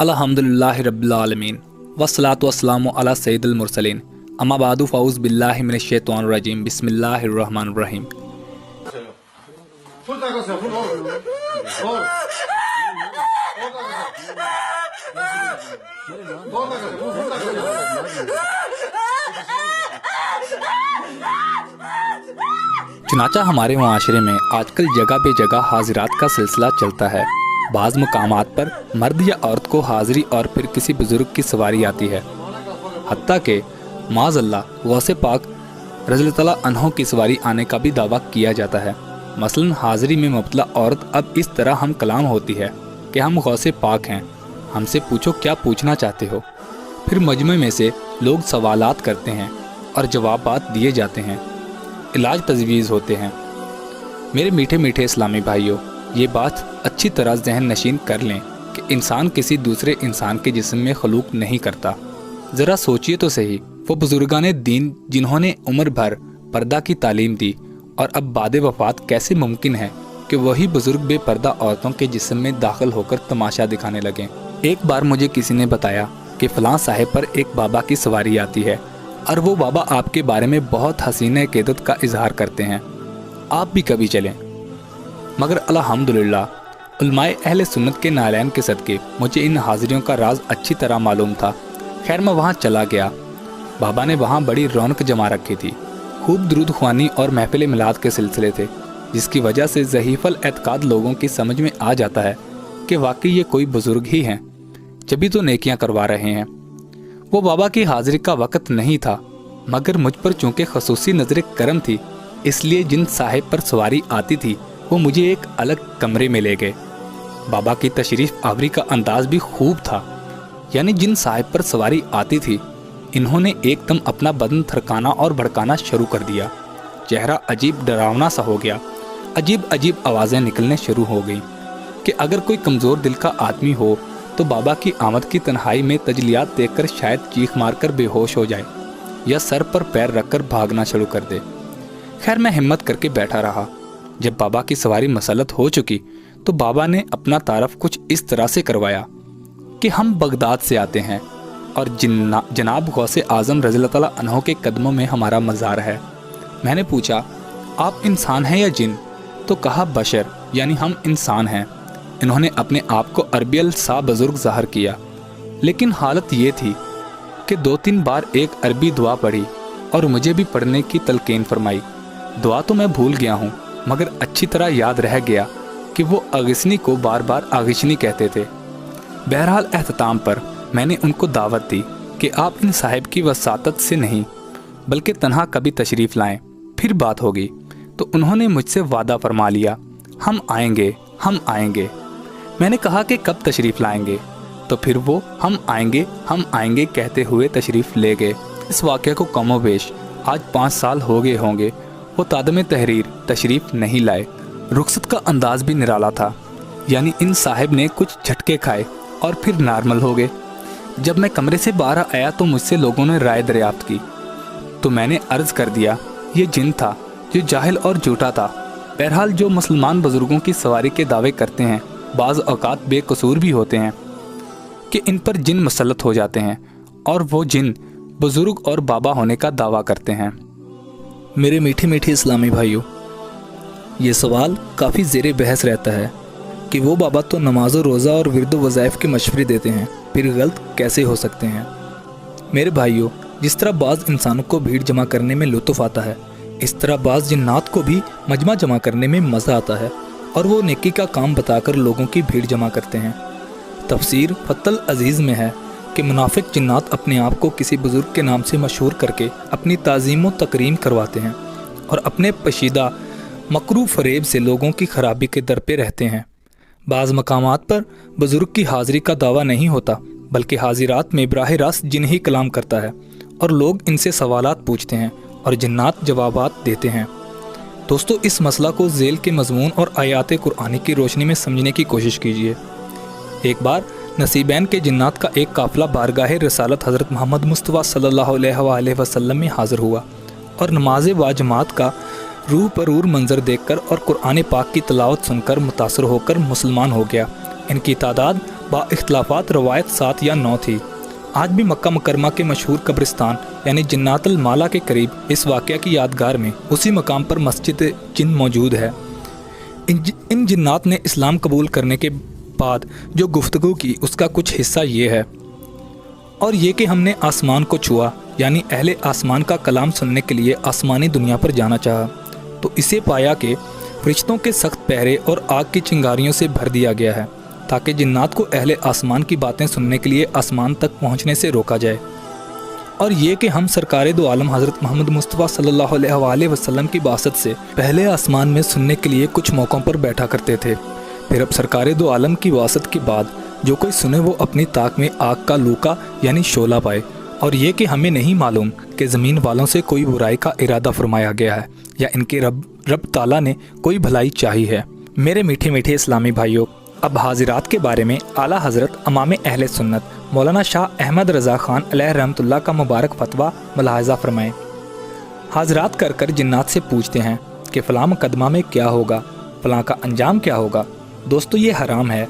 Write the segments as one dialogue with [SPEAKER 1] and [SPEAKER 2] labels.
[SPEAKER 1] अल्हम्दुलिल्लाहि रब्बिल आलमीन वस्सलातु वस्सलामु अला सय्यिदिल मुरसलीन अम्मा बादु फ़ऊज़ु बिल्लाहि मिनश शैतानिर रजीम बिस्मिल्लाहिर रहमानिर रहीम। चुनाचा हमारे मुआशरे में आजकल जगह पे जगह हाजिरात का सिलसिला चलता है। बाज़ मुकामात पर मर्द या औरत को हाज़िरी और फिर किसी बुज़ुर्ग की सवारी आती है। हत्ता के माज़अल्लाह गौसे पाक रज़ियल्लाहु तआला अन्हु की सवारी आने का भी दावा किया जाता है। मसलन हाज़िरी में मुब्तला औरत अब इस तरह हम कलाम होती है कि हम गौसे पाक हैं, हमसे पूछो क्या पूछना चाहते हो। फिर मजमे में से लोग सवालात करते हैं और जवाबात दिए जाते हैं, इलाज तजवीज़ होते हैं। मेरे मीठे मीठे इस्लामी भाइयों, ये बात अच्छी तरह जहन नशीन कर लें कि इंसान किसी दूसरे इंसान के जिस्म में खलूक नहीं करता। ज़रा सोचिए तो सही, वो बुजुर्गाने दीन जिन्होंने उम्र भर पर्दा की तालीम दी और अब बाद वफ़ात कैसे मुमकिन है कि वही बुजुर्ग बेपर्दा औरतों के जिस्म में दाखिल होकर तमाशा दिखाने लगें। एक बार मुझे किसी ने बताया कि फ़लाँ साहिब पर एक बाबा की सवारी आती है और वो बाबा आपके बारे में बहुत हसीन अक़ीदत का इजहार करते हैं, आप भी कभी चलें। मगर अल्हम्दुलिल्लाह उलमाए अहले सुन्नत के नालैन के सदके मुझे इन हाज़िरियों का राज अच्छी तरह मालूम था। खैर मैं वहाँ चला गया। बाबा ने वहाँ बड़ी रौनक जमा रखी थी। खूब दुरूद ख़्वानी और महफ़िल मिलाद के सिलसिले थे, जिसकी वजह से ज़हीफ़ल एतक़ाद लोगों की समझ में आ जाता है कि वाकई ये कोई बुज़ुर्ग ही हैं, जभी तो नेकियां करवा रहे हैं। वो बाबा की हाज़िरी का वक़्त नहीं था, मगर मुझ पर चूँकि खसूसी नज़र करम थी, इसलिए जिन साहिब पर सवारी आती थी वो मुझे एक अलग कमरे में ले गए। बाबा की तशरीफ़ आवरी का अंदाज़ भी खूब था, यानी जिन साहिब पर सवारी आती थी इन्होंने एकदम अपना बदन थरकाना और भड़काना शुरू कर दिया। चेहरा अजीब डरावना सा हो गया। अजीब अजीब आवाज़ें निकलने शुरू हो गईं कि अगर कोई कमज़ोर दिल का आदमी हो तो बाबा की आमद की तन्हाई में तजलियात देखकर शायद चीख मारकर बेहोश हो जाए या सर पर पैर रखकर भागना शुरू कर दे। खैर मैं हिम्मत करके बैठा रहा। जब बाबा की सवारी मसलत हो चुकी तो बाबा ने अपना तारफ़ कुछ इस तरह से करवाया कि हम बगदाद से आते हैं और जनाब गौसे आज़म रज़ियल्लाहु तआला अन्हु के कदमों में हमारा मज़ार है। मैंने पूछा, आप इंसान हैं या जिन? तो कहा बशर, यानी हम इंसान हैं। इन्होंने अपने आप को अरबियल सा बुजुर्ग ज़ाहिर किया, लेकिन हालत ये थी कि 2-3 बार एक अरबी दुआ पढ़ी और मुझे भी पढ़ने की तलकीन फरमाई। दुआ तो मैं भूल गया हूँ, मगर अच्छी तरह याद रह गया कि वो अगिसनी को बार बार आगिशनी कहते थे। बहरहाल एहतताम पर मैंने उनको दावत दी कि आप इन साहिब की वसातत से नहीं बल्कि तन्हा कभी तशरीफ़ लाएं, फिर बात होगी। तो उन्होंने मुझसे वादा फरमा लिया, हम आएंगे हम आएंगे। मैंने कहा कि कब तशरीफ़ लाएंगे? तो फिर वो हम आएंगे कहते हुए तशरीफ़ ले गए। इस वाक़े को कमोबेश आज 5 साल हो गए होंगे। वो तादम तहरीर तशरीफ़ नहीं लाए। रुखसत का अंदाज़ भी निराला था, यानी इन साहिब ने कुछ झटके खाए और फिर नॉर्मल हो गए। जब मैं कमरे से बाहर आया तो मुझसे लोगों ने राय दरियाफ्त की, तो मैंने अर्ज़ कर दिया ये जिन था जो जाहिल और झूठा था। बहरहाल जो मुसलमान बुज़ुर्गों की सवारी के दावे करते हैं बाज़ औक़ात बेकसूर भी होते हैं कि इन पर जिन मुसल्लत हो जाते हैं और वो जिन बुज़ुर्ग और बाबा होने का दावा करते हैं।
[SPEAKER 2] मेरे मीठे मीठे इस्लामी भाइयों, ये सवाल काफ़ी ज़ेरे बहस रहता है कि वो बाबा तो नमाज और रोज़ा और विर्द वज़ाइफ के मशवरे देते हैं, फिर गलत कैसे हो सकते हैं। मेरे भाइयों, जिस तरह बाज़ इंसानों को भीड़ जमा करने में लुत्फ़ आता है, इस तरह बाज़ जिन्नात को भी मजमा जमा करने में मज़ा आता है और वो नेकी का काम बताकर लोगों की भीड़ जमा करते हैं। तफसीर फतल अज़ीज़ में है कि मुनाफिक जिन्नात अपने आप को किसी बुज़ुर्ग के नाम से मशहूर करके अपनी ताज़ीम व तकरीम करवाते हैं और अपने पशीदा मकरू फ़रेब से लोगों की खराबी के दर पे रहते हैं। बाज़ मकामात पर बुज़ुर्ग की हाज़िरी का दावा नहीं होता, बल्कि हाज़िरात में बराह रास्त जिन ही कलाम करता है और लोग इनसे सवालात पूछते हैं और जिन्नात जवाबात देते हैं। दोस्तों, इस मसला को ज़ेल के मज़मून और आयात कुरानी की रोशनी में समझने की कोशिश कीजिए। एक बार नसीबैन के जिन्नात का एक काफ़िला बारगाह रसालत हज़रत मोहम्मद मुस्तफ़ा सल्लल्लाहु अलैहि वसल्लम में हाज़िर हुआ और नमाज वाजमात का रूह पर मंज़र देखकर और कुरान पाक की तिलावत सुनकर मुतासर होकर मुसलमान हो गया। इनकी तादाद बा इख्तलाफात रवायत 7 या 9 थी। आज भी मक्का मुकरमा के मशहूर कब्रिस्तान यानी जन्नतुल माला के करीब इस वाक़या की यादगार में उसी मकाम पर मस्जिद जिन मौजूद है। इन जिन्नात ने इस्लाम कबूल करने के बाद जो गुफ्तगू की उसका कुछ हिस्सा ये है, और ये कि हमने आसमान को छुआ, यानी अहले आसमान का कलाम सुनने के लिए आसमानी दुनिया पर जाना चाहा, तो इसे पाया कि फरिश्तों के सख्त पहरे और आग की चिंगारियों से भर दिया गया है ताकि जिन्नात को अहले आसमान की बातें सुनने के लिए आसमान तक पहुँचने से रोका जाए। और ये कि हम सरकार दो आलम हज़रत मोहम्मद मुस्तफ़ा सल्लल्लाहु अलैहि वसल्लम की बासत से पहले आसमान में सुनने के लिए कुछ मौक़ों पर बैठा करते थे। फिर अब सरकार दो आलम की बासत के बाद जो कोई सुने वो अपनी ताक में आग का लूका यानी शोला पाए। और ये कि हमें नहीं मालूम कि ज़मीन वालों से कोई बुराई का इरादा फरमाया गया है या इनके रब ताला ने कोई भलाई चाही है। मेरे मीठे मीठे इस्लामी भाइयों, अब हाजिरात के बारे में आला हज़रत इमाम अहले सुन्नत मौलाना शाह अहमद रज़ा ख़ान अलैहि रहमतुल्लाह का मुबारक फतवा मुलाहज़ा फरमाएँ। हाजिरात कर कर जिन्नात से पूछते हैं कि फ़लाँ मुकदमा में क्या होगा, फ़लाँ का अंजाम क्या होगा। दोस्तों, ये हराम है।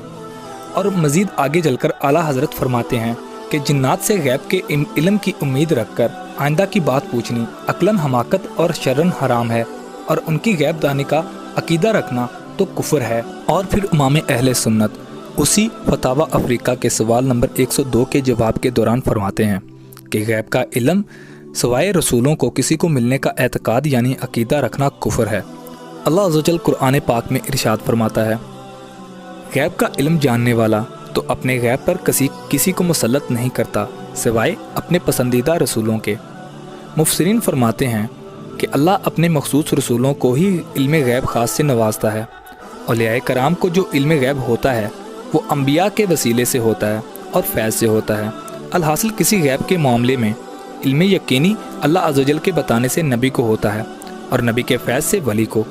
[SPEAKER 2] और मज़ीद आगे चलकर आला हज़रत फरमाते हैं कि जिन्नात से गैब के इल्म की उम्मीद रखकर आइंदा की बात पूछनी अक्लन हमाकत और शरन हराम है, और उनकी गैब दानी का अकीदा रखना तो कुफ्र है। और फिर इमाम अहले सुन्नत उसी फतावा अफ्रीका के सवाल नंबर 102 के जवाब के दौरान फरमाते हैं कि गैब का इल्म सवाए रसूलों को किसी को मिलने का एतकाद यानी अकीदा रखना कुफ्र है। अल्लाह अज़्ज़ व जल कुरान पाक में इरशाद फरमाता है, गैब का इल्म जानने वाला तो अपने गैब पर किसी को मुसल्लत नहीं करता सिवाय अपने पसंदीदा रसूलों के। मुफस्सिरीन फरमाते हैं कि अल्लाह अपने मखसूस रसूलों को ही इल्म गैब ख़ास से नवाजता है। औलिया कराम को जो इल्म गैब होता है वो अम्बिया के वसीले से होता है और फैज़ से होता है। अलहासिल किसी गैब के मामले में इल्म यकीनी अल्लाह अज़्ज़ व जल के बताने से नबी को होता है और नबी के फैज़ से वली को।